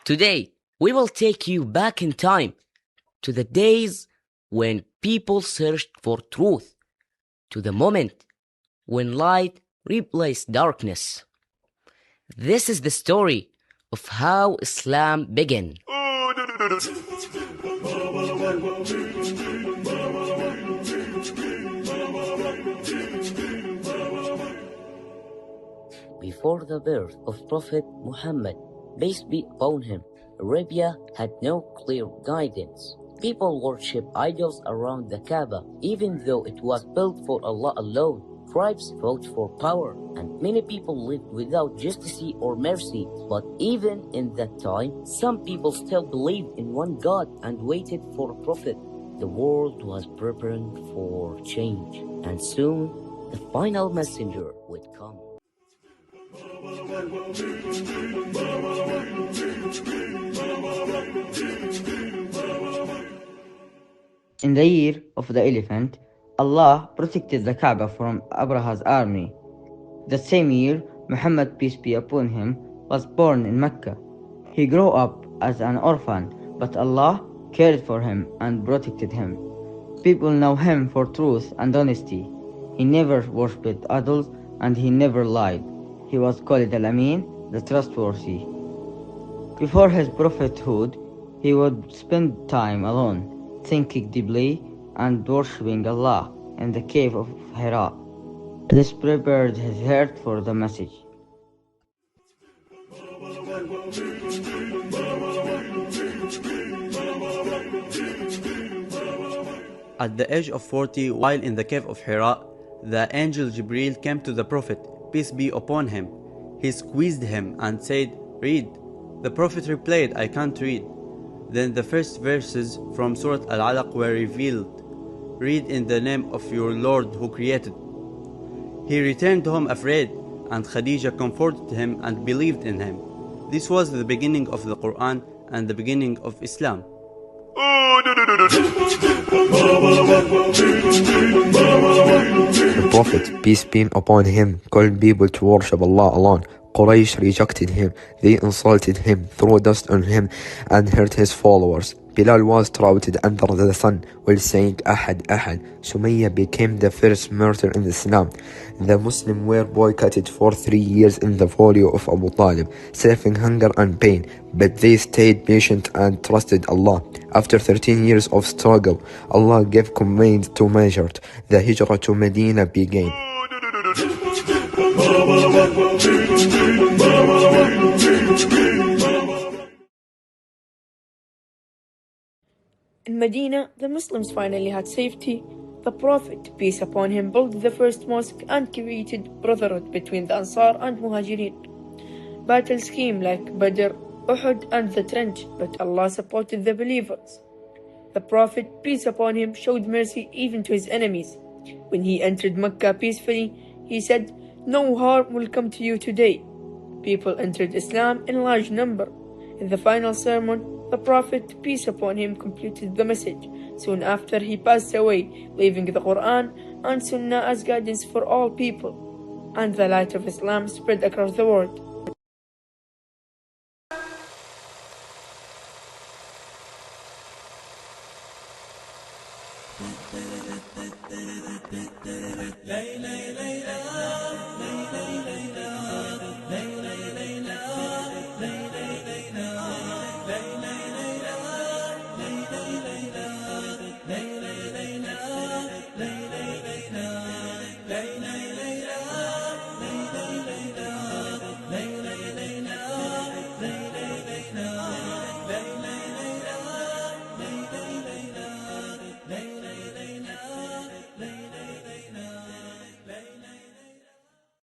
Today, we will take you back in time to the days when people searched for truth, to the moment when light replaced darkness. This is the story of how Islam began. Before the birth of Prophet Muhammad, peace be upon him, Arabia had no clear guidance. People worship idols around the Kaaba, even though it was built for Allah alone. Tribes fought for power, and many people lived without justice or mercy. But even in that time, some people still believed in one God and waited for a prophet. The world was preparing for change, and soon the final messenger would come. In the year of the elephant, Allah protected the Kaaba from Abraha's army. The same year, Muhammad, peace be upon him, was born in Makkah. He grew up as an orphan, but Allah cared for him and protected him. People know him for truth and honesty. He never worshipped idols and he never lied. He was called Al-Amin, the trustworthy. Before his prophethood, he would spend time alone, thinking deeply and worshipping Allah in the cave of Hira. This prepared his heart for the message. At the age of 40, while in the cave of Hira, the angel Jibreel came to the Prophet, peace be upon him. He squeezed him and said, "Read." The Prophet replied, "I can't read." Then the first verses from Surah Al-Alaq were revealed. "Read in the name of your Lord who created." He returned home afraid, and Khadija comforted him and believed in him. This was the beginning of the Quran and the beginning of Islam. The Prophet, peace be upon him, called people to worship Allah alone. Quraysh rejected him. They insulted him, threw dust on him, and hurt his followers. Bilal was trouted under the sun while saying Ahad, Ahad. Sumayya became the first martyr in Islam. The Muslims were boycotted for 3 years in the valley of Abu Talib, suffering hunger and pain, but they stayed patient and trusted Allah. After 13 years of struggle, Allah gave command to measure. The Hijrah to Medina began. In Medina, the Muslims finally had safety. The Prophet, peace upon him, built the first mosque and created brotherhood between the Ansar and Muhajirin. Battles came like Badr, Uhud and the Trench, but Allah supported the believers. The Prophet, peace upon him, showed mercy even to his enemies. When he entered Makkah peacefully, he said, "No harm will come to you today." People entered Islam in large number. In the final sermon, the Prophet, peace upon him, completed the message. Soon after, he passed away, leaving the Quran and Sunnah as guidance for all people. And the light of Islam spread across the world.